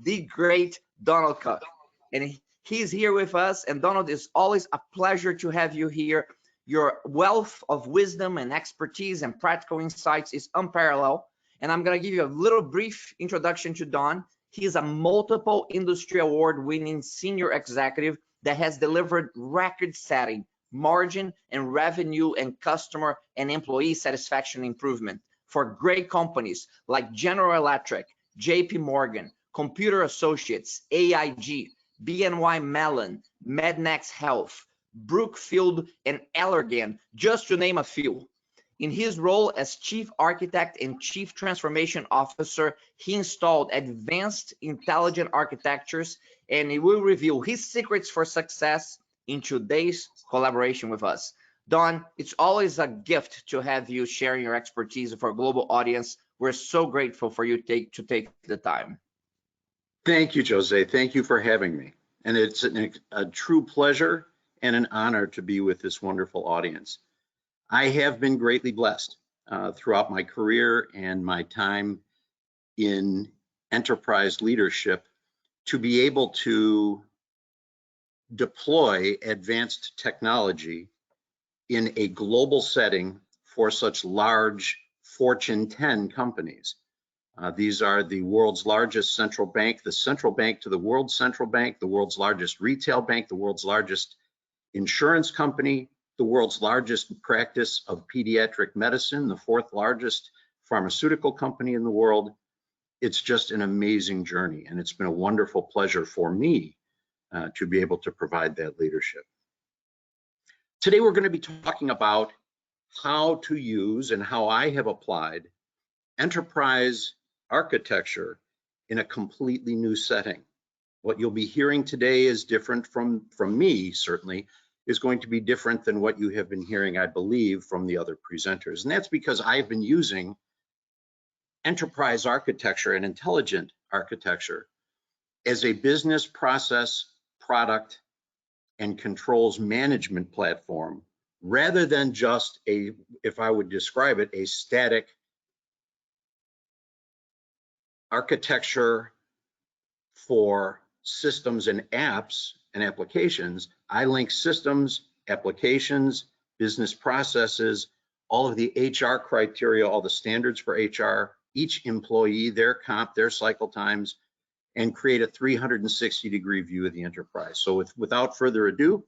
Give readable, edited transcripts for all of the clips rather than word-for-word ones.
the great Donald Kuk. And he's here with us. And Donald, it's always a pleasure to have you here. Your wealth of wisdom and expertise and practical insights is unparalleled. And I'm going to give you a little brief introduction to Don. He is a multiple industry award-winning senior executive that has delivered record-setting margin and revenue and customer and employee satisfaction improvement for great companies like General Electric, JP Morgan, Computer Associates, AIG, BNY Mellon, Mednex Health, Brookfield, and Allergan, just to name a few. In his role as Chief Architect and Chief Transformation Officer, he installed advanced intelligent architectures, and he will reveal his secrets for success in today's collaboration with us. Don, it's always a gift to have you sharing your expertise for a global audience. We're so grateful for you to take the time. Thank you, Jose. Thank you for having me. And it's a true pleasure and an honor to be with this wonderful audience. I have been greatly blessed throughout my career and my time in enterprise leadership to be able to deploy advanced technology in a global setting for such large Fortune 10 companies. These are the world's largest central bank, the central bank to the world's central bank, the world's largest retail bank, the world's largest insurance company, the world's largest practice of pediatric medicine, the fourth largest pharmaceutical company in the world. It's just an amazing journey, and it's been a wonderful pleasure for me to be able to provide that leadership. Today, we're going to be talking about how to use and how I have applied enterprise architecture in a completely new setting. What you'll be hearing today is different from me, certainly, is going to be different than what you have been hearing, I believe, from the other presenters. And that's because I've been using enterprise architecture and intelligent architecture as a business process, product, and controls management platform, rather than just a, if I would describe it, a static architecture for systems and apps and applications. I link systems, applications, business processes, all of the HR criteria, all the standards for HR, each employee, their comp, their cycle times, and create a 360-degree view of the enterprise. So without further ado,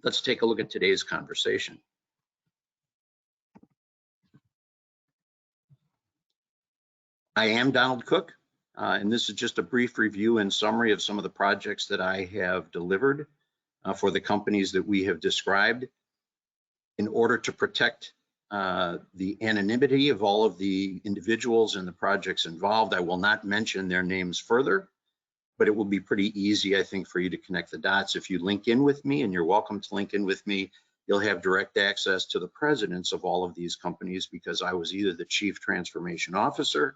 let's take a look at today's conversation. I am Donald Kuk, and this is just a brief review and summary of some of the projects that I have delivered for the companies that we have described. In order to protect the anonymity of all of the individuals and the projects involved, I will not mention their names further, but it will be pretty easy, I think, for you to connect the dots. If you link in with me, and you're welcome to link in with me, you'll have direct access to the presidents of all of these companies, because I was either the Chief Transformation Officer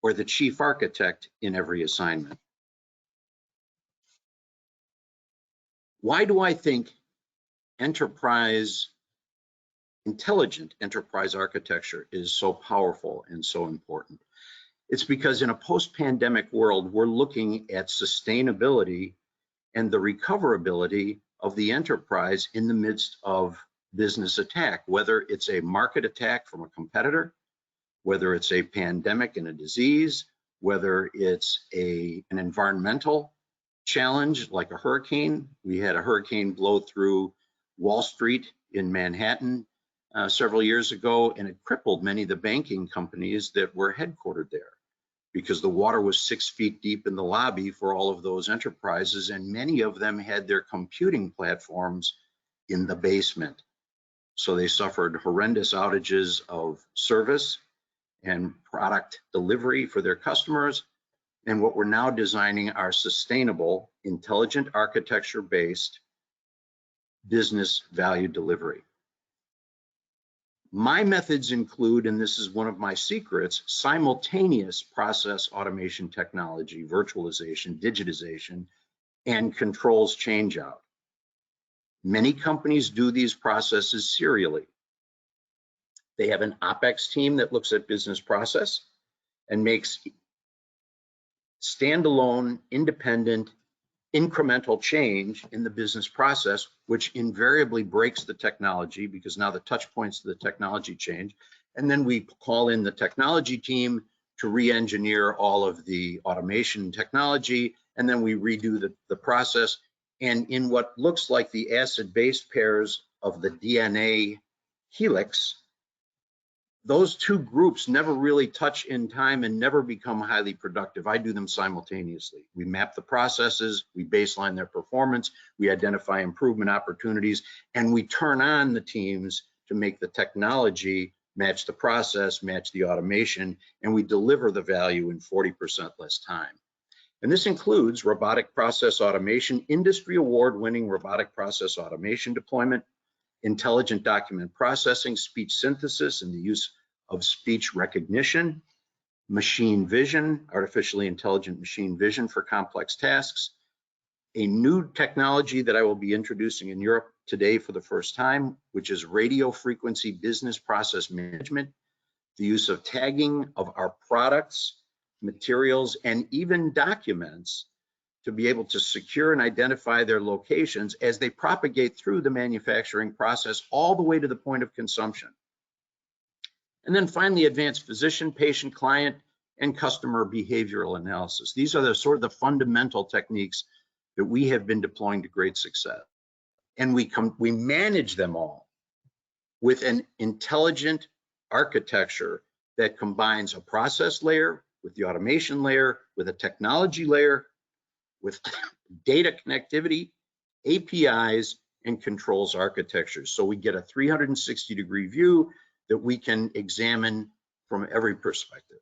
or the Chief Architect in every assignment. Why do I think intelligent enterprise architecture is so powerful and so important? It's because in a post-pandemic world, we're looking at sustainability and the recoverability of the enterprise in the midst of business attack, whether it's a market attack from a competitor, whether it's a pandemic and a disease, whether it's an environmental challenge like a hurricane. We had a hurricane blow through Wall Street in Manhattan several years ago, and it crippled many of the banking companies that were headquartered there, because the water was 6 feet deep in the lobby for all of those enterprises, and many of them had their computing platforms in the basement. So they suffered horrendous outages of service and product delivery for their customers. And what we're now designing are sustainable, intelligent architecture-based business value delivery. My methods include, and this is one of my secrets, simultaneous process automation technology, virtualization, digitization, and controls changeout. Many companies do these processes serially. They have an OpEx team that looks at business process and makes standalone, independent, incremental change in the business process, which invariably breaks the technology because now the touch points to the technology change. And then we call in the technology team to re-engineer all of the automation technology, and then we redo the process. And in what looks like the acid-base pairs of the DNA helix, those two groups never really touch in time and never become highly productive. I do them simultaneously. We map the processes, we baseline their performance, we identify improvement opportunities, and we turn on the teams to make the technology match the process, match the automation, and we deliver the value in 40% less time. And this includes robotic process automation, industry award-winning robotic process automation deployment, intelligent document processing, speech synthesis, and the use of speech recognition, machine vision, artificially intelligent machine vision for complex tasks, a new technology that I will be introducing in Europe today for the first time, which is radio frequency business process management, the use of tagging of our products, materials, and even documents to be able to secure and identify their locations as they propagate through the manufacturing process all the way to the point of consumption. And then finally, advanced physician, patient, client, and customer behavioral analysis. These are the sort of the fundamental techniques that we have been deploying to great success. And we manage them all with an intelligent architecture that combines a process layer with the automation layer, with a technology layer, with data connectivity, APIs, and controls architectures. So we get a 360-degree view that we can examine from every perspective.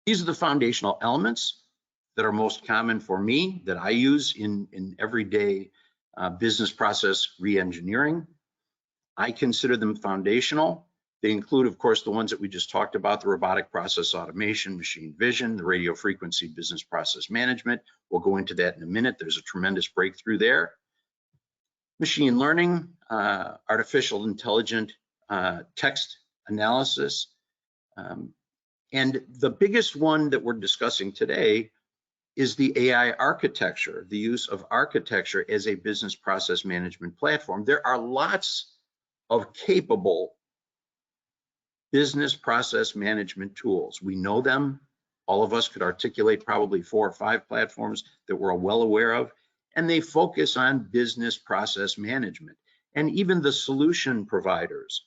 These are the foundational elements that are most common for me that I use in everyday business process re-engineering. I consider them foundational. They include, of course, the ones that we just talked about, the robotic process automation, machine vision, the radio frequency business process management. We'll go into that in a minute. There's a tremendous breakthrough there. Machine learning, artificial intelligent text analysis. And the biggest one that we're discussing today is the AI architecture, the use of architecture as a business process management platform. There are lots of capable business process management tools. We know them. All of us could articulate probably 4 or 5 platforms that we're well aware of, and they focus on business process management. And even the solution providers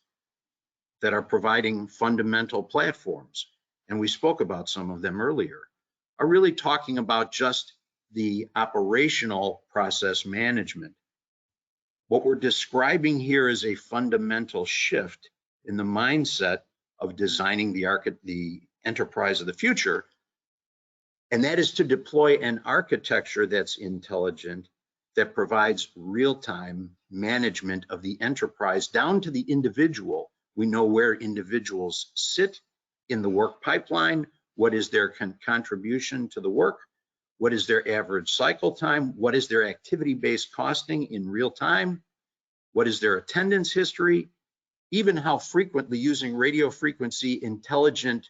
that are providing fundamental platforms, and we spoke about some of them earlier, are really talking about just the operational process management. What we're describing here is a fundamental shift in the mindset of designing the enterprise of the future, and that is to deploy an architecture that's intelligent, that provides real-time management of the enterprise down to the individual. We know where individuals sit in the work pipeline, what is their contribution to the work, what is their average cycle time, what is their activity-based costing in real time, what is their attendance history, even how frequently using radio frequency intelligent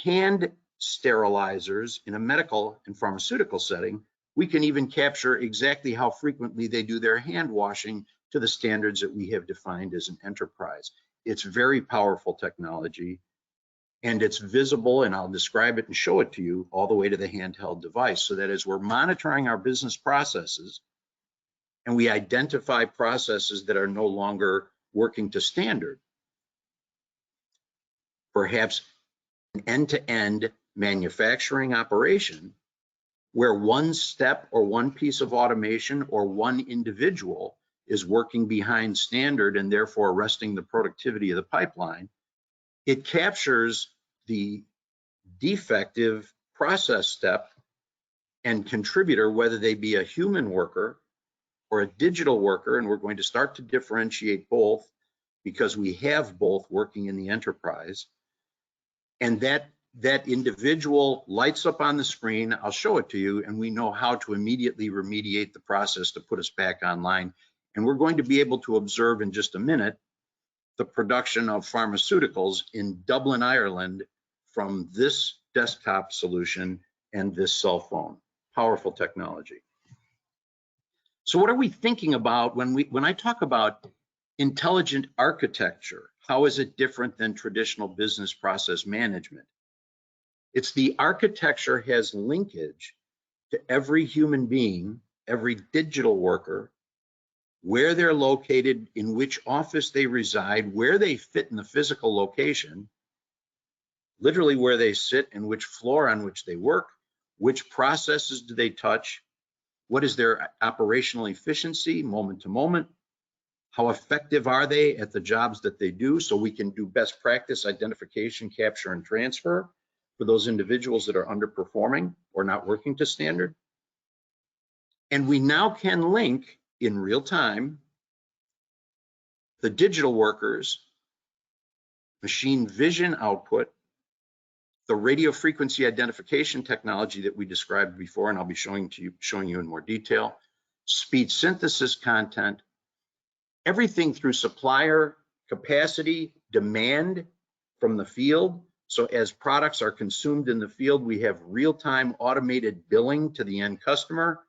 hand sterilizers in a medical and pharmaceutical setting, we can even capture exactly how frequently they do their hand washing to the standards that we have defined as an enterprise. It's very powerful technology, and it's visible, and I'll describe it and show it to you all the way to the handheld device, so that as we're monitoring our business processes and we identify processes that are no longer working to standard, perhaps an end-to-end manufacturing operation where one step or one piece of automation or one individual is working behind standard and therefore arresting the productivity of the pipeline, it captures the defective process step and contributor, whether they be a human worker or a digital worker, and we're going to start to differentiate both because we have both working in the enterprise. And that individual lights up on the screen, I'll show it to you, and we know how to immediately remediate the process to put us back online. And we're going to be able to observe in just a minute the production of pharmaceuticals in Dublin, Ireland from this desktop solution and this cell phone. Powerful technology. So what are we thinking about when I talk about intelligent architecture? How is it different than traditional business process management? It's the architecture has linkage to every human being, every digital worker, where they're located, in which office they reside, where they fit in the physical location, literally where they sit and which floor on which they work, which processes do they touch, what is their operational efficiency moment to moment, how effective are they at the jobs that they do, so we can do best practice identification, capture, and transfer for those individuals that are underperforming or not working to standard. And we now can link in real time the digital workers, machine vision output, the radio frequency identification technology that we described before, and I'll be showing you in more detail, speech synthesis content, everything through supplier capacity, demand from the field. So as products are consumed in the field, we have real-time automated billing to the end customer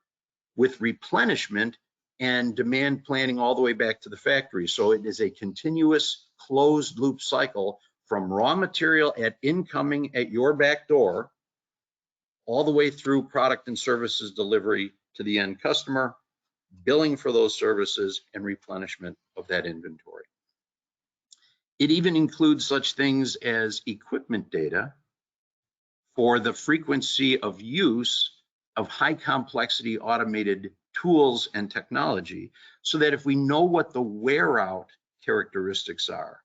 with replenishment and demand planning all the way back to the factory. So it is a continuous closed loop cycle from raw material at incoming at your back door, all the way through product and services delivery to the end customer, billing for those services, and replenishment of that inventory. It even includes such things as equipment data for the frequency of use of high complexity automated tools and technology, so that if we know what the wear out characteristics are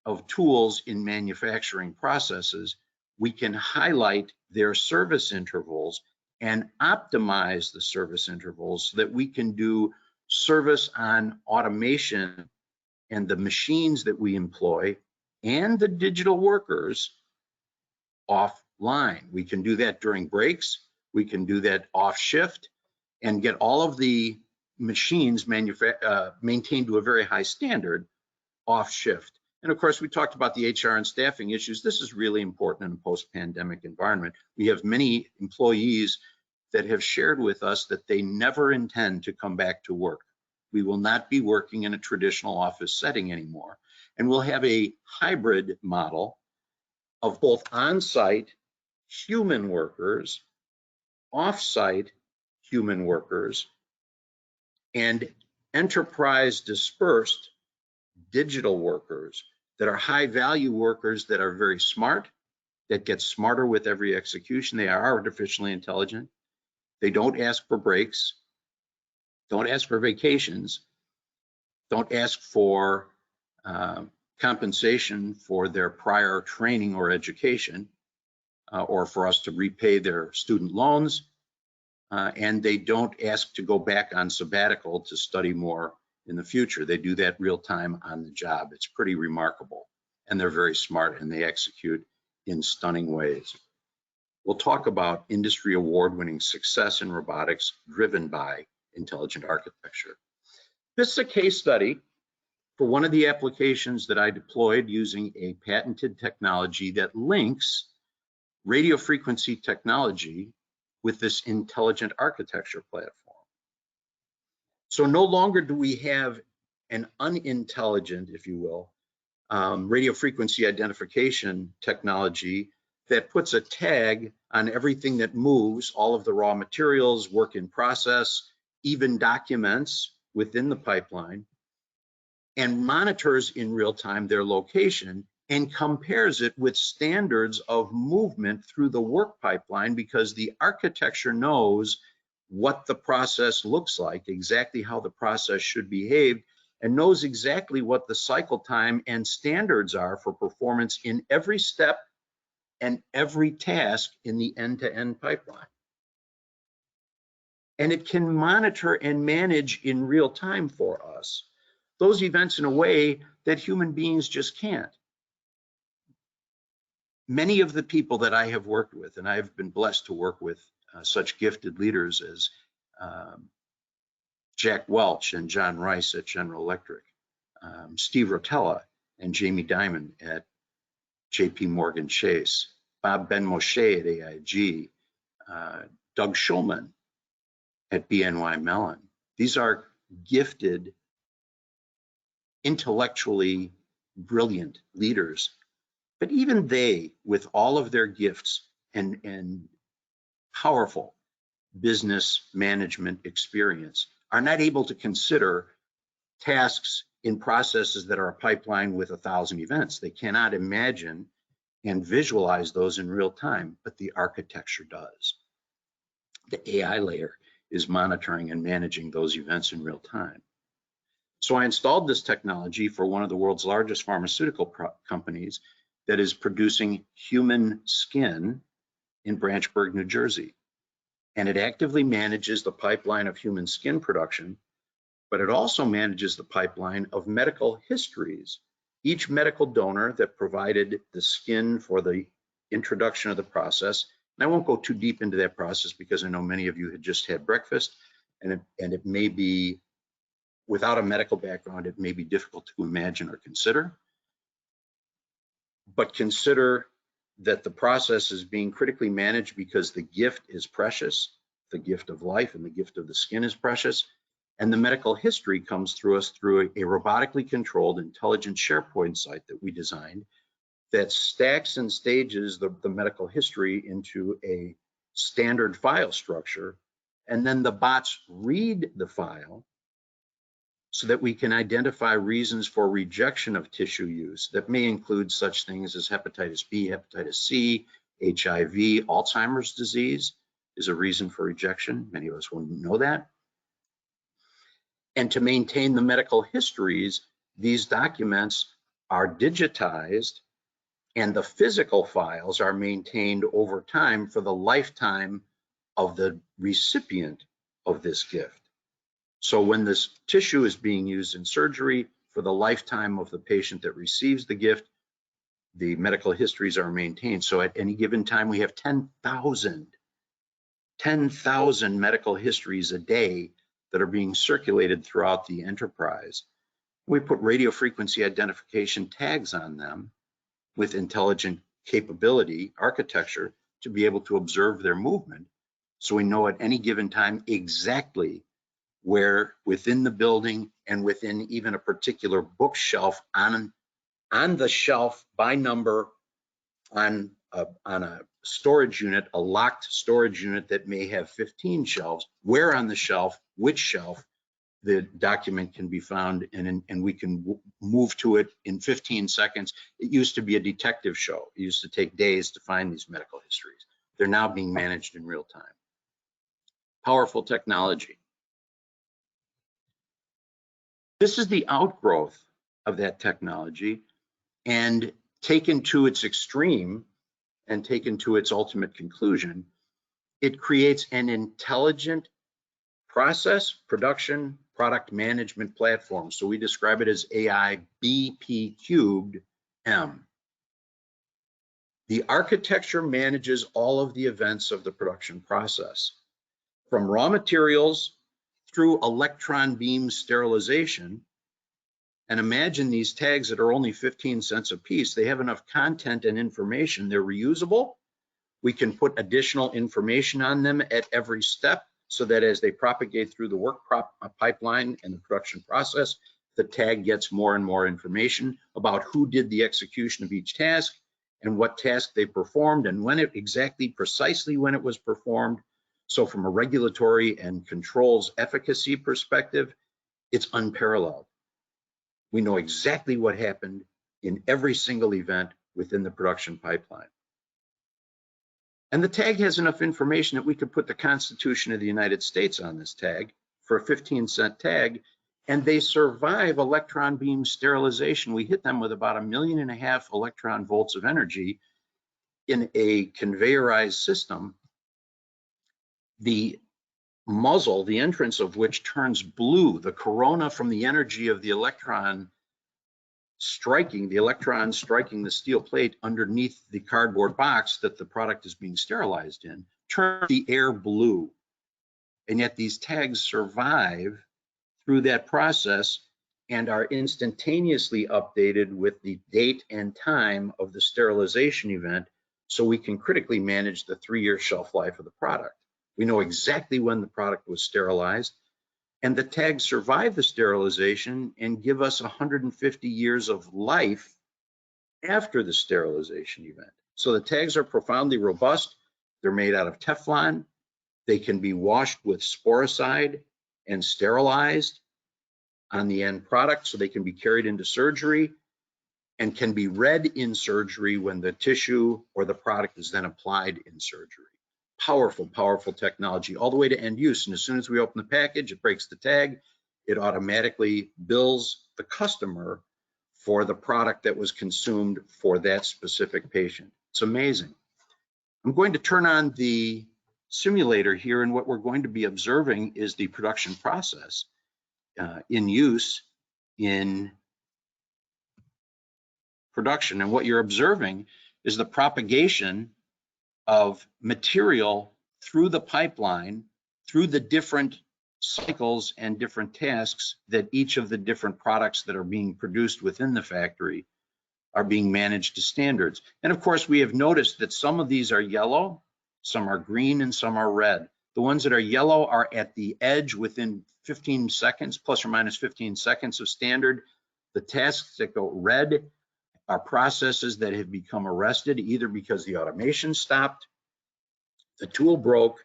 of tools in manufacturing processes, we can highlight their service intervals and optimize the service intervals so that we can do service on automation and the machines that we employ and the digital workers offline. We can do that during breaks. We can do that off shift and get all of the machines maintained to a very high standard off shift. And of course, we talked about the HR and staffing issues. This is really important in a post-pandemic environment. We have many employees that have shared with us that they never intend to come back to work. We will not be working in a traditional office setting anymore. And we'll have a hybrid model of both on-site human workers, off-site human workers, and enterprise dispersed digital workers that are high value workers that are very smart, that get smarter with every execution. They are artificially intelligent. They don't ask for breaks, don't ask for vacations, don't ask for compensation for their prior training or education, or for us to repay their student loans, and they don't ask to go back on sabbatical to study more in the future. They do that real time on the job. It's pretty remarkable, and they're very smart and they execute in stunning ways. We'll talk about industry award-winning success in robotics driven by intelligent architecture. This is a case study for one of the applications that I deployed using a patented technology that links radio frequency technology with this intelligent architecture platform. So no longer do we have an unintelligent, if you will, radio frequency identification technology that puts a tag on everything that moves, all of the raw materials, work in process, even documents within the pipeline, and monitors in real time their location and compares it with standards of movement through the work pipeline, because the architecture knows what the process looks like, exactly how the process should behave, and knows exactly what the cycle time and standards are for performance in every step and every task in the end-to-end pipeline. And it can monitor and manage in real time for us those events in a way that human beings just can't. Many of the people that I have worked with, and I've been blessed to work with such gifted leaders as Jack Welch and John Rice at General Electric, Steve Rotella and Jamie Dimon at JP Morgan Chase, Bob Ben-Moshe at AIG, Doug Schulman at BNY Mellon. These are gifted, intellectually brilliant leaders. But even they, with all of their gifts and powerful business management experience, are not able to consider tasks in processes that are a pipeline with 1,000 events. They cannot imagine and visualize those in real time, but the architecture does. The AI layer is monitoring and managing those events in real time. So I installed this technology for one of the world's largest pharmaceutical companies that is producing human skin in Branchburg, New Jersey. And it actively manages the pipeline of human skin production, but it also manages the pipeline of medical histories. Each medical donor that provided the skin for the introduction of the process, and I won't go too deep into that process because I know many of you had just had breakfast, and it may be, without a medical background, it may be difficult to imagine or consider. But consider that the process is being critically managed because the gift is precious, the gift of life and the gift of the skin is precious. And the medical history comes through us through a robotically controlled intelligent SharePoint site that we designed that stacks and stages the medical history into a standard file structure. And then the bots read the file so that we can identify reasons for rejection of tissue use that may include such things as hepatitis B, hepatitis C, HIV, Alzheimer's disease is a reason for rejection. Many of us wouldn't know that. And to maintain the medical histories, these documents are digitized and the physical files are maintained over time for the lifetime of the recipient of this gift. So when this tissue is being used in surgery, for the lifetime of the patient that receives the gift, the medical histories are maintained. So at any given time, we have 10,000 medical histories a day that are being circulated throughout the enterprise. We put radio frequency identification tags on them with intelligent capability architecture to be able to observe their movement. So we know at any given time exactly where within the building and within even a particular bookshelf on the shelf by number on a storage unit, a locked storage unit that may have 15 shelves, where on the shelf, which shelf the document can be found, and we can move to it in 15 seconds. It used to be a detective show. It used to take days to find these medical histories. They're now being managed in real time. Powerful technology. This is the outgrowth of that technology, and taken to its extreme and taken to its ultimate conclusion, it creates an intelligent process, production, product management platform. So we describe it as AI BP cubed M. The architecture manages all of the events of the production process, from raw materials through electron beam sterilization. And imagine these tags that are only 15 cents a piece. They have enough content and information. They're reusable. We can put additional information on them at every step so that as they propagate through the work pipeline and the production process, the tag gets more and more information about who did the execution of each task and what task they performed and when it precisely when it was performed. So from a regulatory and controls efficacy perspective, it's unparalleled. We know exactly what happened in every single event within the production pipeline. And the tag has enough information that we could put the Constitution of the United States on this tag for a 15-cent tag, and they survive electron beam sterilization. We hit them with about 1.5 million electron volts of energy in a conveyorized system. The muzzle, the entrance of which turns blue, the corona from the energy of the electron striking the steel plate underneath the cardboard box that the product is being sterilized in, turns the air blue. And yet these tags survive through that process and are instantaneously updated with the date and time of the sterilization event so we can critically manage the 3-year shelf life of the product. We know exactly when the product was sterilized, and the tags survive the sterilization and give us 150 years of life after the sterilization event. So the tags are profoundly robust. They're made out of Teflon. They can be washed with sporicide and sterilized on the end product, so they can be carried into surgery and can be read in surgery when the tissue or the product is then applied in surgery. Powerful, powerful technology all the way to end use. And as soon as we open the package, it breaks the tag. It automatically bills the customer for the product that was consumed for that specific patient. It's amazing. I'm going to turn on the simulator here, and what we're going to be observing is the production process in use in production. And what you're observing is the propagation of material through the pipeline, through the different cycles and different tasks that each of the different products that are being produced within the factory are being managed to standards. And of course, we have noticed that some of these are yellow, some are green, and some are red. The ones that are yellow are at the edge within 15 seconds, plus or minus 15 seconds of standard. The tasks that go red are processes that have become arrested, either because the automation stopped, the tool broke,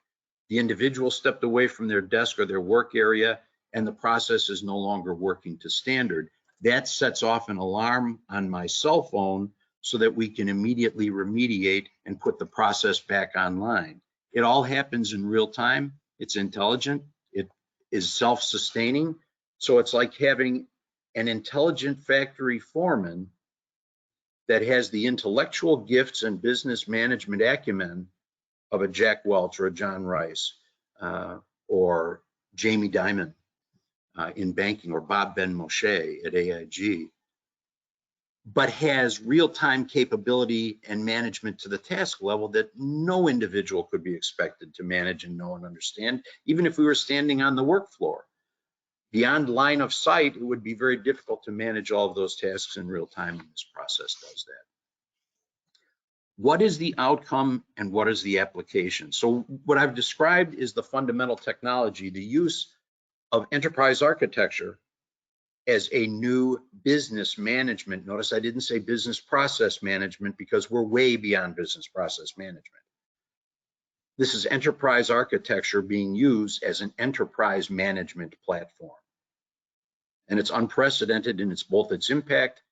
the individual stepped away from their desk or their work area, and the process is no longer working to standard. That sets off an alarm on my cell phone so that we can immediately remediate and put the process back online. It all happens in real time. It's intelligent. It is self-sustaining. So it's like having an intelligent factory foreman that has the intellectual gifts and business management acumen of a Jack Welch or a John Rice or Jamie Dimon in banking, or Bob Ben Moshe at AIG, but has real-time capability and management to the task level that no individual could be expected to manage and know and understand, even if we were standing on the work floor. Beyond line of sight, it would be very difficult to manage all of those tasks in real time, and this process does that. What is the outcome and what is the application? So what I've described is the fundamental technology, the use of enterprise architecture as a new business management. Notice I didn't say business process management, because we're way beyond business process management. This is enterprise architecture being used as an enterprise management platform. And it's unprecedented in both its impact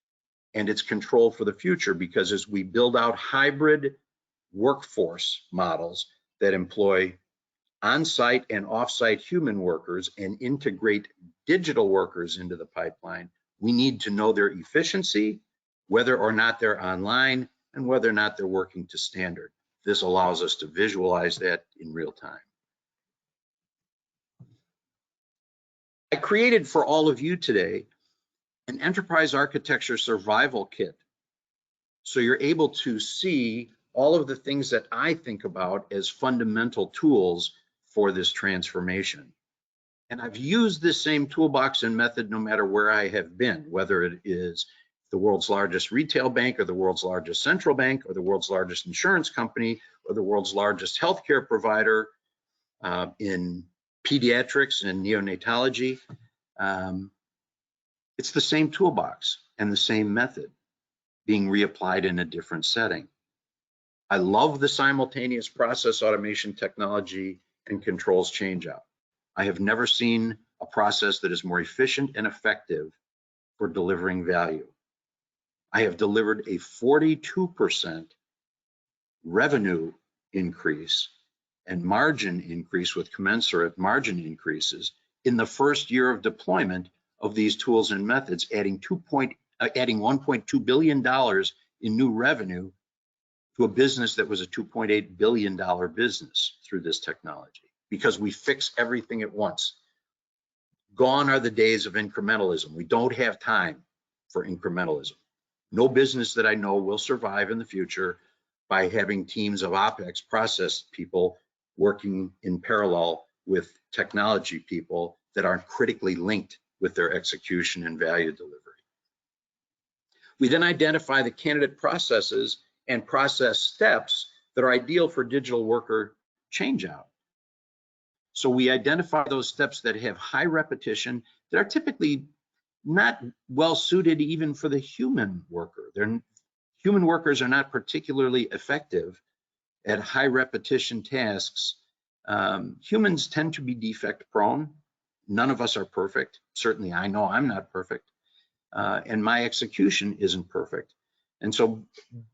and its control for the future, because as we build out hybrid workforce models that employ on-site and off-site human workers and integrate digital workers into the pipeline, we need to know their efficiency, whether or not they're online, and whether or not they're working to standard. This allows us to visualize that in real time. I created for all of you today an enterprise architecture survival kit, so you're able to see all of the things that I think about as fundamental tools for this transformation. And I've used this same toolbox and method no matter where I have been, whether it is the world's largest retail bank, or the world's largest central bank, or the world's largest insurance company, or the world's largest healthcare provider in pediatrics and neonatology. It's the same toolbox and the same method being reapplied in a different setting. I love the simultaneous process automation technology and controls change-out. I have never seen a process that is more efficient and effective for delivering value. I have delivered a 42% revenue increase and margin increase with commensurate margin increases in the first year of deployment of these tools and methods, adding $1.2 billion in new revenue to a business that was a $2.8 billion business through this technology, because we fix everything at once. Gone are the days of incrementalism. We don't have time for incrementalism. No business that I know will survive in the future by having teams of OpEx process people working in parallel with technology people that aren't critically linked with their execution and value delivery. We then identify the candidate processes and process steps that are ideal for digital worker changeout. So we identify those steps that have high repetition, that are typically not well suited even for the human worker. Human workers are not particularly effective at high repetition tasks. Humans tend to be defect prone. None of us are perfect. Certainly I know I'm not perfect, and my execution isn't perfect. And so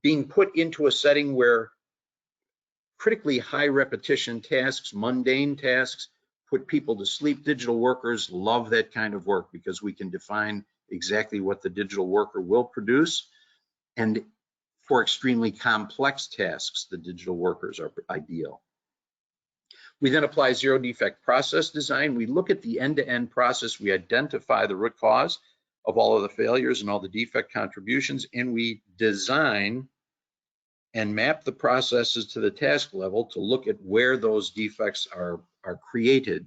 being put into a setting where critically high repetition tasks, mundane tasks, put people to sleep. Digital workers love that kind of work because we can define exactly what the digital worker will produce. And for extremely complex tasks, the digital workers are ideal. We then apply zero defect process design. We look at the end-to-end process. We identify the root cause of all of the failures and all the defect contributions, and we design and map the processes to the task level to look at where those defects are created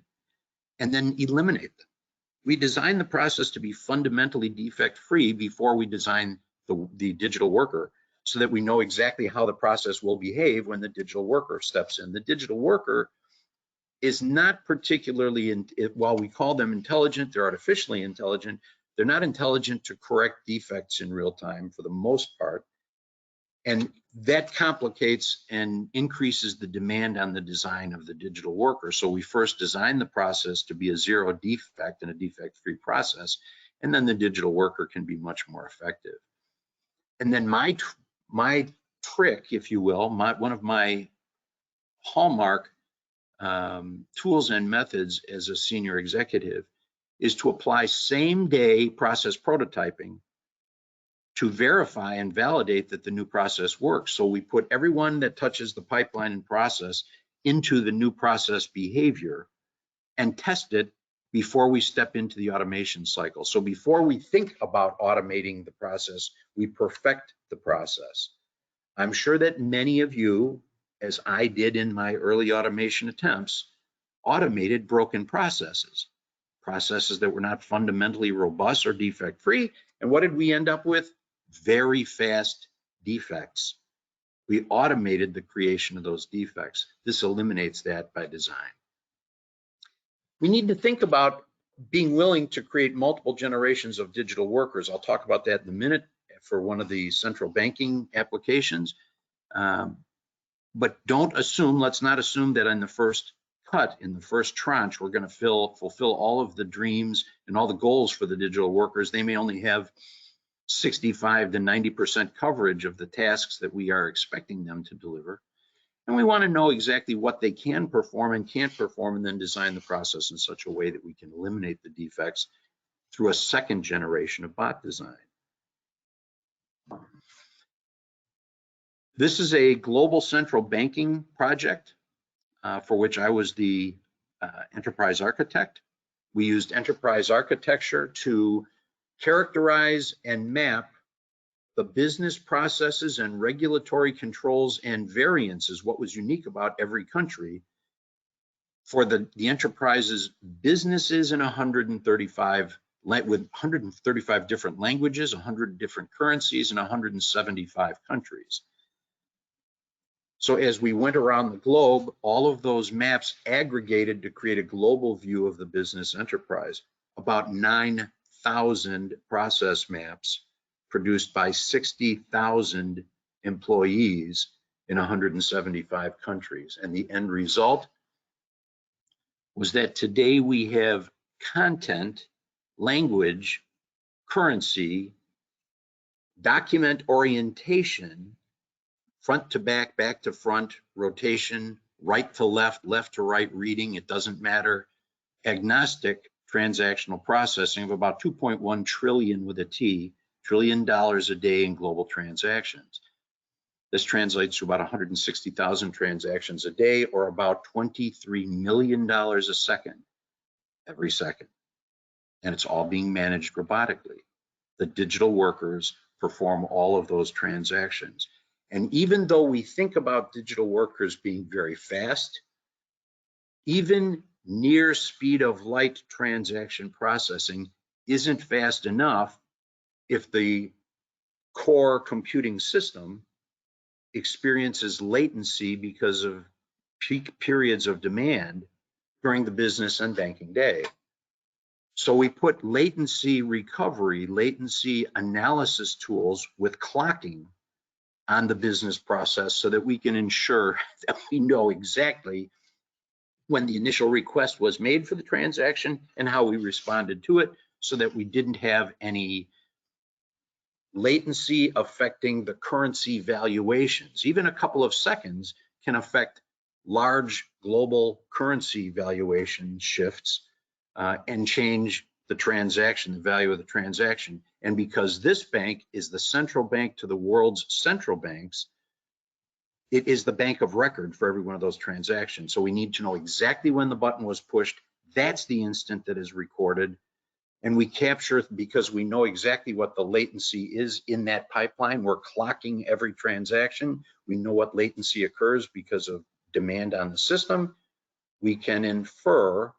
and then eliminate them. We design the process to be fundamentally defect-free before we design the digital worker, so that we know exactly how the process will behave when the digital worker steps in. The digital worker is not particularly, while we call them intelligent, they're artificially intelligent, they're not intelligent to correct defects in real time for the most part. And that complicates and increases the demand on the design of the digital worker. So we first design the process to be a zero defect and a defect-free process, and then the digital worker can be much more effective. And then my trick, if you will, one of my hallmark tools and methods as a senior executive is to apply same-day process prototyping to verify and validate that the new process works. So we put everyone that touches the pipeline and process into the new process behavior and test it before we step into the automation cycle. So before we think about automating the process, we perfect the process. I'm sure that many of you, as I did in my early automation attempts, automated broken processes that were not fundamentally robust or defect-free. And what did we end up with? Very fast defects. We automated the creation of those defects. This eliminates that by design. We need to think about being willing to create multiple generations of digital workers. I'll talk about that in a minute for one of the central banking applications. But let's not assume that in the first cut, in the first tranche, we're going to fulfill all of the dreams and all the goals for the digital workers. They may only have 65 to 90% coverage of the tasks that we are expecting them to deliver. And we want to know exactly what they can perform and can't perform, and then design the process in such a way that we can eliminate the defects through a second generation of bot design. This is a global central banking project for which I was the enterprise architect. We used enterprise architecture to characterize and map the business processes and regulatory controls and variances, what was unique about every country, for the enterprise's businesses in 135 with 135 different languages, 100 different currencies, and 175 countries. So as we went around the globe, all of those maps aggregated to create a global view of the business enterprise. About 9,000 process maps produced by 60,000 employees in 175 countries. And the end result was that today we have content, language, currency, document orientation, front to back, back to front, rotation, right to left, left to right reading, it doesn't matter, agnostic transactional processing of about 2.1 trillion with a T, $trillion a day in global transactions. This translates to about 160,000 transactions a day, or about $23 million a second, every second. And it's all being managed robotically. The digital workers perform all of those transactions. And even though we think about digital workers being very fast, even near speed of light transaction processing isn't fast enough if the core computing system experiences latency because of peak periods of demand during the business and banking day. So we put latency recovery, latency analysis tools with clocking on the business process so that we can ensure that we know exactly when the initial request was made for the transaction and how we responded to it, so that we didn't have any latency affecting the currency valuations. Even a couple of seconds can affect large global currency valuation shifts and change the transaction, the value of the transaction. And because this bank is the central bank to the world's central banks, it is the bank of record for every one of those transactions. So we need to know exactly when the button was pushed. That's the instant that is recorded. And we capture, because we know exactly what the latency is in that pipeline. We're clocking every transaction. We know what latency occurs because of demand on the system. We can infer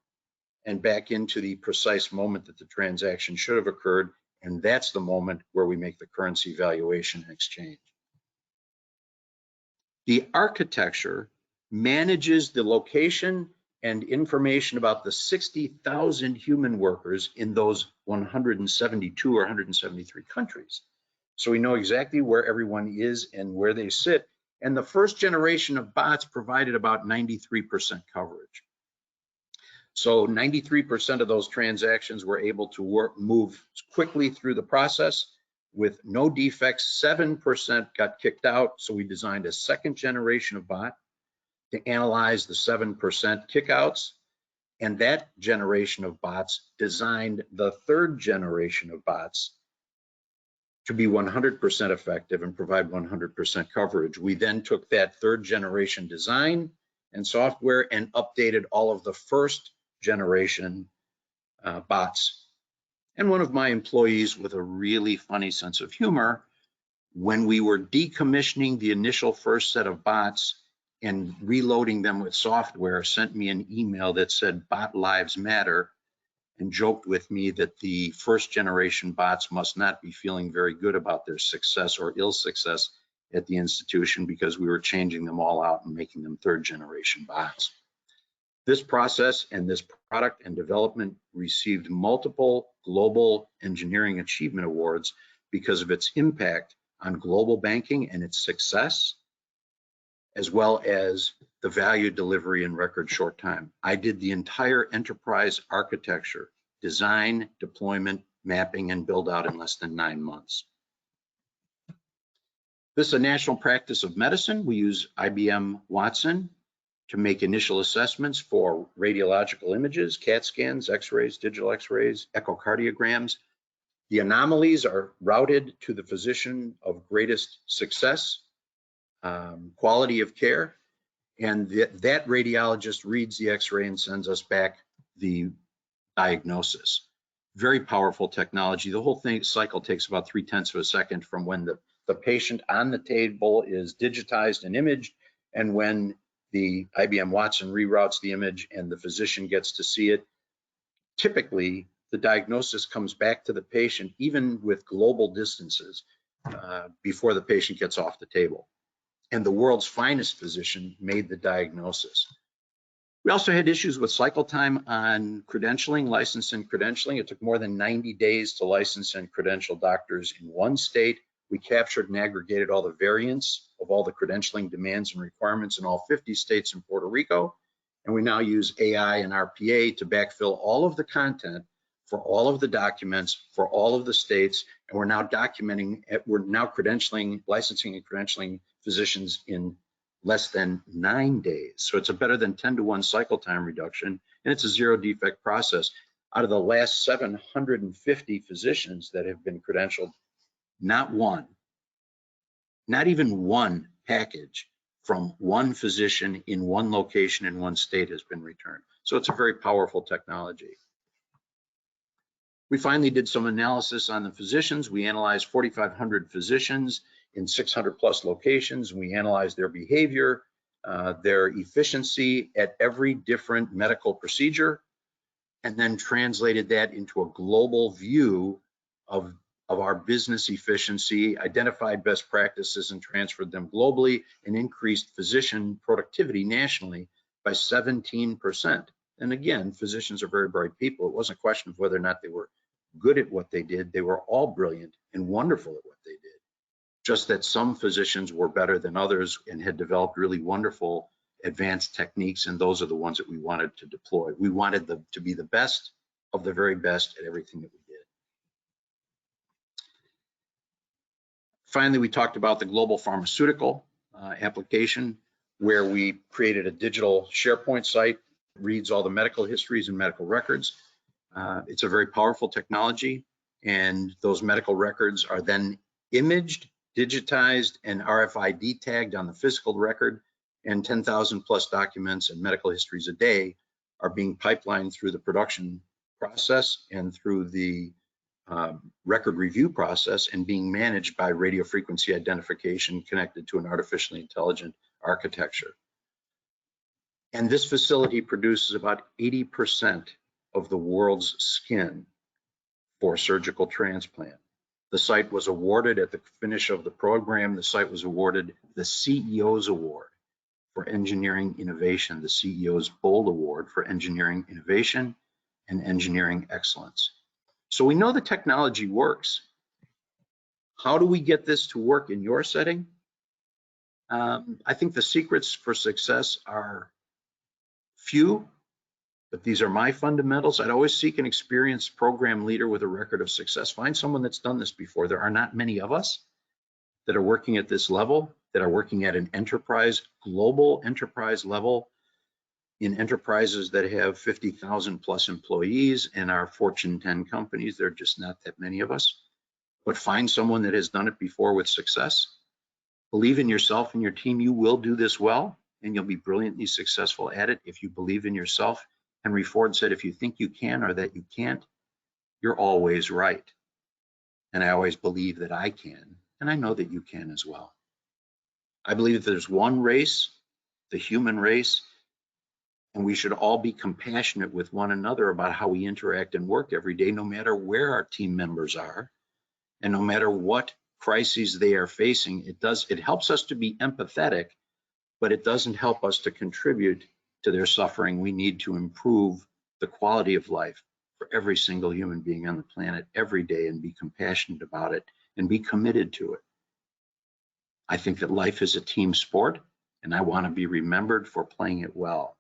and back into the precise moment that the transaction should have occurred. And that's the moment where we make the currency valuation exchange. The architecture manages the location and information about the 60,000 human workers in those 172 or 173 countries. So we know exactly where everyone is and where they sit. And the first generation of bots provided about 93% coverage. So 93% of those transactions were able to move quickly through the process with no defects. 7% got kicked out. So we designed a second generation of bot to analyze the 7% kickouts. And that generation of bots designed the third generation of bots to be 100% effective and provide 100% coverage. We then took that third generation design and software and updated all of the first generation bots. And one of my employees, with a really funny sense of humor, when we were decommissioning the initial first set of bots and reloading them with software, sent me an email that said "Bot Lives Matter" and joked with me that the first generation bots must not be feeling very good about their success or ill success at the institution, because we were changing them all out and making them third generation bots. This process and this product and development received multiple global engineering achievement awards because of its impact on global banking and its success, as well as the value delivery in record short time. I did the entire enterprise architecture, design, deployment, mapping, and build out in less than 9 months. This is a national practice of medicine. We use IBM Watson to make initial assessments for radiological images, CAT scans, x-rays, digital x-rays, echocardiograms. The anomalies are routed to the physician of greatest success, quality of care, and that radiologist reads the x-ray and sends us back the diagnosis. Very powerful technology. The whole cycle takes about 0.3 of a second from when the patient on the table is digitized and imaged, and when the IBM Watson reroutes the image and the physician gets to see it. Typically, the diagnosis comes back to the patient, even with global distances, before the patient gets off the table. And the world's finest physician made the diagnosis. We also had issues with cycle time on credentialing, license and credentialing. It took more than 90 days to license and credential doctors in one state. We captured and aggregated all the variants of all the credentialing demands and requirements in all 50 states and Puerto Rico. And we now use AI and RPA to backfill all of the content for all of the documents for all of the states. And we're now credentialing, licensing and credentialing physicians in less than 9 days. So it's a better than 10-to-1 cycle time reduction, and it's a zero defect process. Out of the last 750 physicians that have been credentialed, not one, not even one package from one physician in one location in one state has been returned. So it's a very powerful technology. We finally did some analysis on the physicians. We analyzed 4,500 physicians in 600 plus locations. We analyzed their behavior, their efficiency at every different medical procedure, and then translated that into a global view of of our business efficiency, identified best practices and transferred them globally, and increased physician productivity nationally by 17%. And again, physicians are very bright people. It wasn't a question of whether or not they were good at what they did. They were all brilliant and wonderful at what they did. Just that some physicians were better than others and had developed really wonderful advanced techniques, and those are the ones that we wanted to deploy. We wanted them to be the best of the very best at everything that we did. Finally, we talked about the global pharmaceutical application, where we created a digital SharePoint site, reads all the medical histories and medical records. It's a very powerful technology, and those medical records are then imaged, digitized, and RFID tagged on the physical record, and 10,000 plus documents and medical histories a day are being pipelined through the production process and through the record review process, and being managed by radio frequency identification connected to an artificially intelligent architecture. And this facility produces about 80% of the world's skin for surgical transplant. The site was awarded at the finish of the program, the site was awarded the CEO's Award for Engineering Innovation, the CEO's Bold Award for Engineering Innovation and Engineering Excellence. So we know the technology works. How do we get this to work in your setting? I think the secrets for success are few, but these are my fundamentals. I'd always seek an experienced program leader with a record of success. Find someone that's done this before. There are not many of us that are working at this level, that are working at an enterprise, global enterprise level, in enterprises that have 50,000 plus employees and are Fortune 10 companies. There are just not that many of us. But find someone that has done it before with success. Believe in yourself and your team. You will do this well, and you'll be brilliantly successful at it if you believe in yourself. Henry Ford said, if you think you can or that you can't, you're always right. And I always believe that I can, and I know that you can as well. I believe that there's one race, the human race, and we should all be compassionate with one another about how we interact and work every day, no matter where our team members are, and no matter what crises they are facing. It helps us to be empathetic, but it doesn't help us to contribute to their suffering. We need to improve the quality of life for every single human being on the planet every day, and be compassionate about it and be committed to it. I think that life is a team sport, and I want to be remembered for playing it well.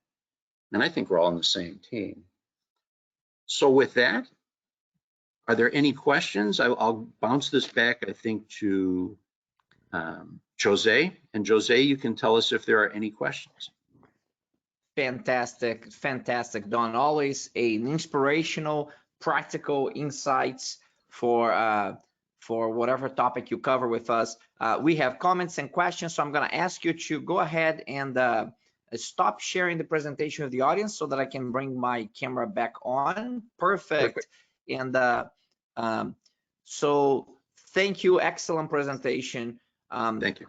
And I think we're all on the same team. So with that, are there any questions? I'll bounce this back, I think, to Jose. And Jose, you can tell us if there are any questions. Fantastic, fantastic, Don. Always an inspirational, practical insights for whatever topic you cover with us. We have comments and questions, so I'm going to ask you to go ahead and stop sharing the presentation with the audience so that I can bring my camera back on. Perfect. And so thank you, excellent presentation. Thank you.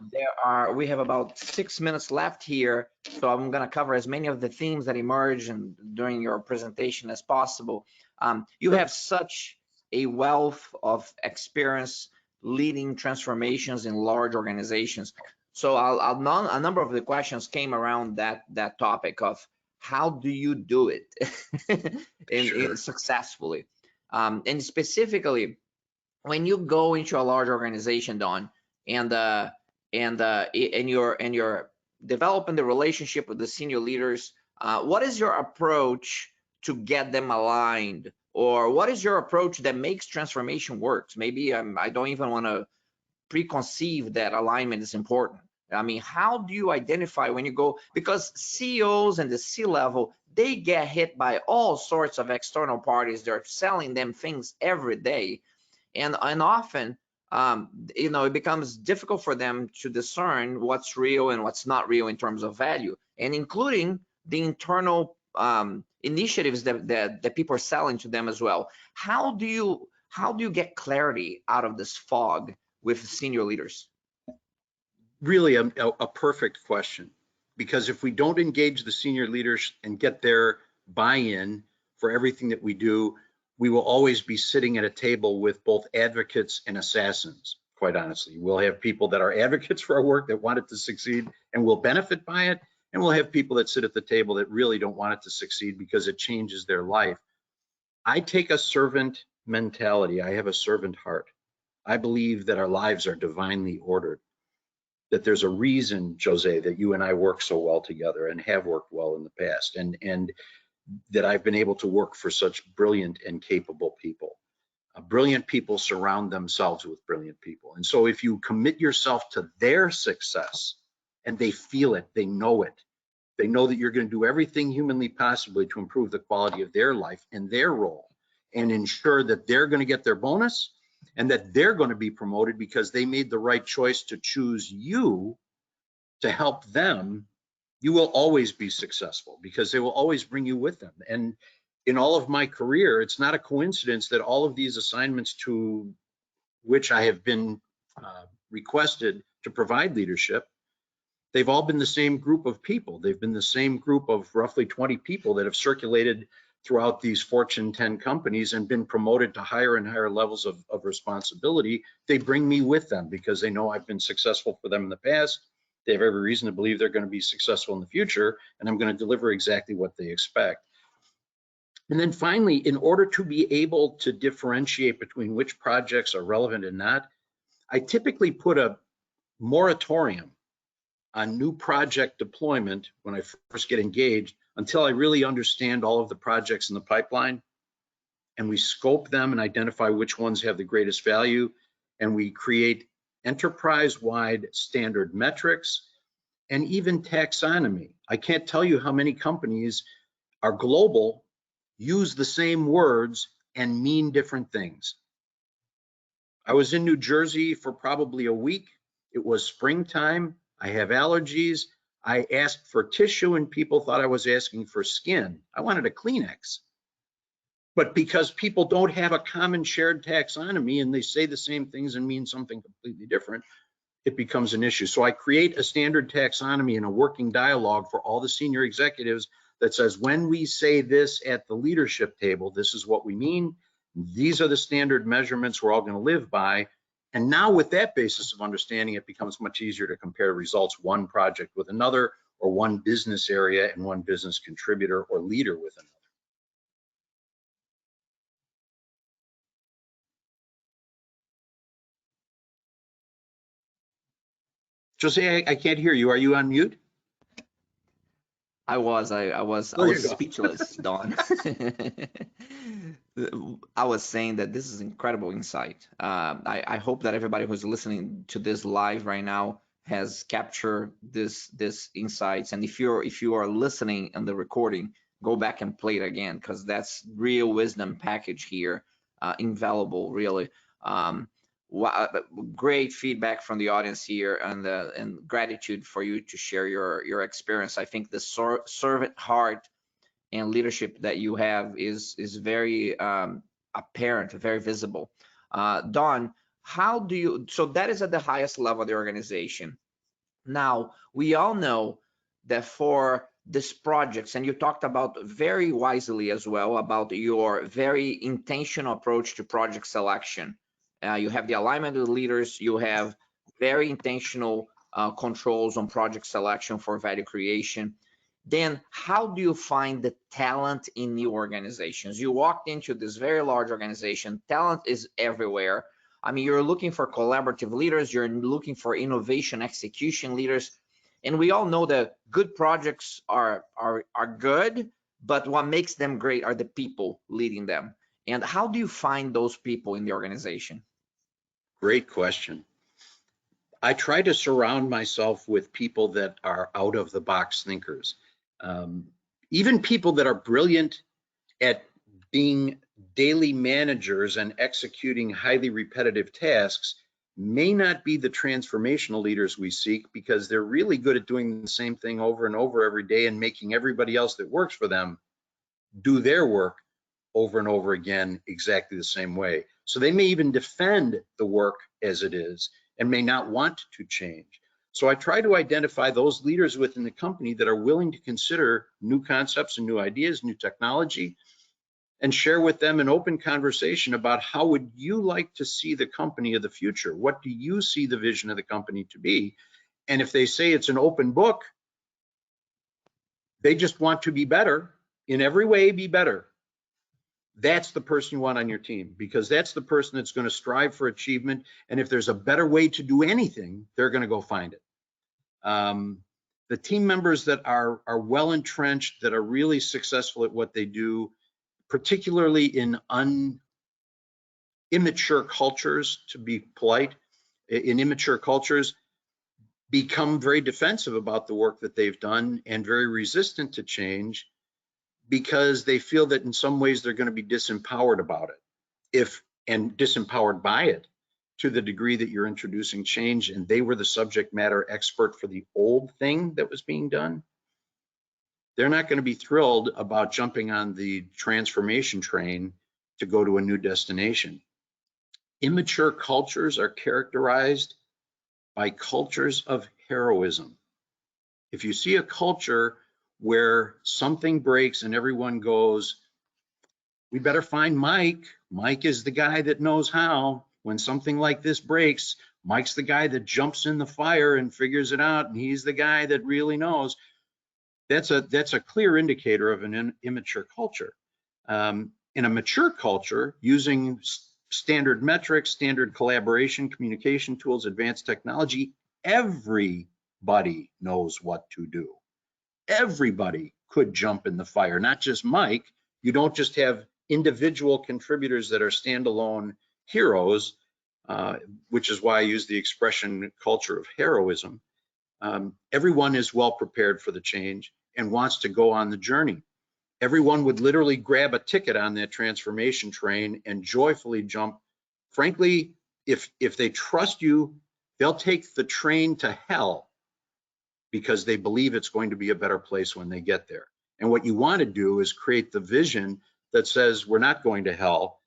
We have about 6 minutes left here, so I'm going to cover as many of the themes that emerge during your presentation as possible. You have such a wealth of experience leading transformations in large organizations. So a number of the questions came around that topic of how do you do it successfully, and specifically when you go into a large organization, Don, and you're developing the relationship with the senior leaders, what is your approach to get them aligned, or what is your approach that makes transformation works? Maybe I don't even want to preconceive that alignment is important. I mean, how do you identify when you go, because CEOs and the C-level, they get hit by all sorts of external parties. They're selling them things every day, and often it becomes difficult for them to discern what's real and what's not real in terms of value, and including the internal initiatives that people are selling to them as well. How do you get clarity out of this fog with senior leaders? Really a perfect question, because if we don't engage the senior leaders and get their buy-in for everything that we do, we will always be sitting at a table with both advocates and assassins, quite honestly. We'll have people that are advocates for our work that want it to succeed and will benefit by it, and we'll have people that sit at the table that really don't want it to succeed because it changes their life. I take a servant mentality. I have a servant heart. I believe that our lives are divinely ordered, that there's a reason, Jose, that you and I work so well together and have worked well in the past, and that I've been able to work for such brilliant and capable people. Brilliant people surround themselves with brilliant people. And so if you commit yourself to their success and they feel it, they know that you're going to do everything humanly possible to improve the quality of their life and their role and ensure that they're going to get their bonus and that they're going to be promoted because they made the right choice to choose you to help them, you will always be successful because they will always bring you with them. And in all of my career, it's not a coincidence that all of these assignments to which I have been requested to provide leadership, they've all been the same group of people. They've been the same group of roughly 20 people that have circulated throughout these Fortune 10 companies and been promoted to higher and higher levels of responsibility. They bring me with them because they know I've been successful for them in the past. They have every reason to believe they're going to be successful in the future, and I'm going to deliver exactly what they expect. And then finally, in order to be able to differentiate between which projects are relevant and not, I typically put a moratorium on new project deployment when I first get engaged until I really understand all of the projects in the pipeline, and we scope them and identify which ones have the greatest value, and we create enterprise-wide standard metrics and even taxonomy. I can't tell you how many companies are global, use the same words and mean different things. I was in New Jersey for probably a week. It was springtime. I have allergies. I asked for tissue and people thought I was asking for skin. I wanted a Kleenex. But because people don't have a common shared taxonomy and they say the same things and mean something completely different, it becomes an issue. So I create a standard taxonomy and a working dialogue for all the senior executives that says, when we say this at the leadership table, this is what we mean. These are the standard measurements we're all going to live by. And now with that basis of understanding, it becomes much easier to compare results, one project with another, or one business area and one business contributor or leader with another. Jose, I can't hear you. Are you on mute? I was speechless, Don. I was saying that this is incredible insight. I hope that everybody who's listening to this live right now has captured this insights. And if you are listening on the recording, go back and play it again, because that's real wisdom package here, invaluable, really. Great feedback from the audience here, and gratitude for you to share your experience. I think the servant heart and leadership that you have is very apparent, very visible. Don, how do you? So that is at the highest level of the organization. Now we all know that for these projects, and you talked about very wisely as well about your very intentional approach to project selection. You have the alignment of the leaders, you have very intentional controls on project selection for value creation. Then how do you find the talent in new organizations? You walked into this very large organization, talent is everywhere. I mean, you're looking for collaborative leaders, you're looking for innovation execution leaders, and we all know that good projects are good, but what makes them great are the people leading them. And how do you find those people in the organization? Great question. I try to surround myself with people that are out of the box thinkers. Even people that are brilliant at being daily managers and executing highly repetitive tasks may not be the transformational leaders we seek, because they're really good at doing the same thing over and over every day and making everybody else that works for them do their work over and over again exactly the same way. So they may even defend the work as it is and may not want to change. So I try to identify those leaders within the company that are willing to consider new concepts and new ideas, new technology, and share with them an open conversation about how would you like to see the company of the future? What do you see the vision of the company to be? And if they say it's an open book, they just want to be better, in every way be better, that's the person you want on your team, because that's the person that's going to strive for achievement. And if there's a better way to do anything, they're going to go find it. The team members that are well entrenched, that are really successful at what they do, particularly in immature cultures, to be polite, in immature cultures, become very defensive about the work that they've done and very resistant to change, because they feel that in some ways they're going to be disempowered about it, and disempowered by it, to the degree that you're introducing change and they were the subject matter expert for the old thing that was being done. They're not going to be thrilled about jumping on the transformation train to go to a new destination. Immature cultures are characterized by cultures of heroism. If you see a culture where something breaks and everyone goes, we better find Mike. Mike is the guy that knows how. When something like this breaks, Mike's the guy that jumps in the fire and figures it out, and he's the guy that really knows. That's a clear indicator of an immature culture. In a mature culture, using standard metrics, standard collaboration, communication tools, advanced technology, everybody knows what to do. Everybody could jump in the fire, not just Mike. You don't just have individual contributors that are standalone heroes, which is why I use the expression culture of heroism. Everyone is well prepared for the change and wants to go on the journey. Everyone would literally grab a ticket on that transformation train and joyfully jump. Frankly, if they trust you, they'll take the train to hell because they believe it's going to be a better place when they get there. And what you want to do is create the vision that says we're not going to hell.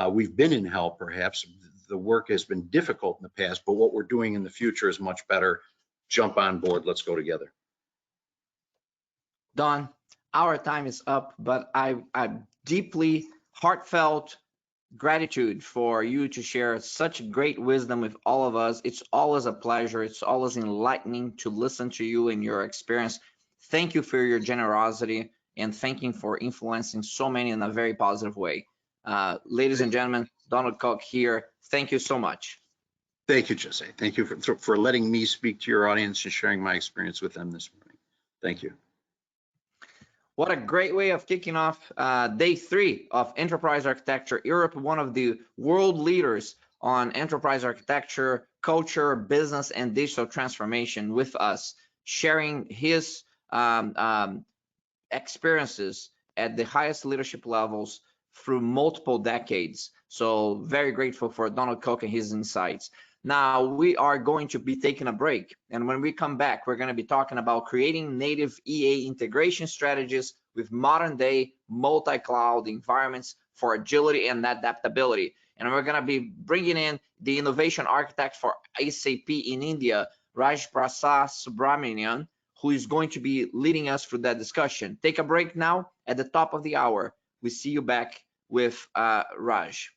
We've been in hell, perhaps. The work has been difficult in the past, but what we're doing in the future is much better. Jump on board. Let's go together. Don, our time is up, but I deeply heartfelt gratitude for you to share such great wisdom with all of us. It's always a pleasure. It's always enlightening to listen to you and your experience. Thank you for your generosity, and thank you for influencing so many in a very positive way. Ladies and gentlemen, Donald Kuk here. Thank you so much. Thank you, Jose. Thank you for letting me speak to your audience and sharing my experience with them this morning. Thank you. What a great way of kicking off day 3 of Enterprise Architecture Europe, one of the world leaders on enterprise architecture, culture, business, and digital transformation with us, sharing his experiences at the highest leadership levels through multiple decades. So very grateful for Donald Kuk and his insights. Now we are going to be taking a break, and when we come back, we're going to be talking about creating native EA integration strategies with modern day multi-cloud environments for agility and adaptability. And we're going to be bringing in the innovation architect for SAP in India, Raj Prasad Subramanian, who is going to be leading us through that discussion. Take a break now. At the top of the hour, we see you back with Raj.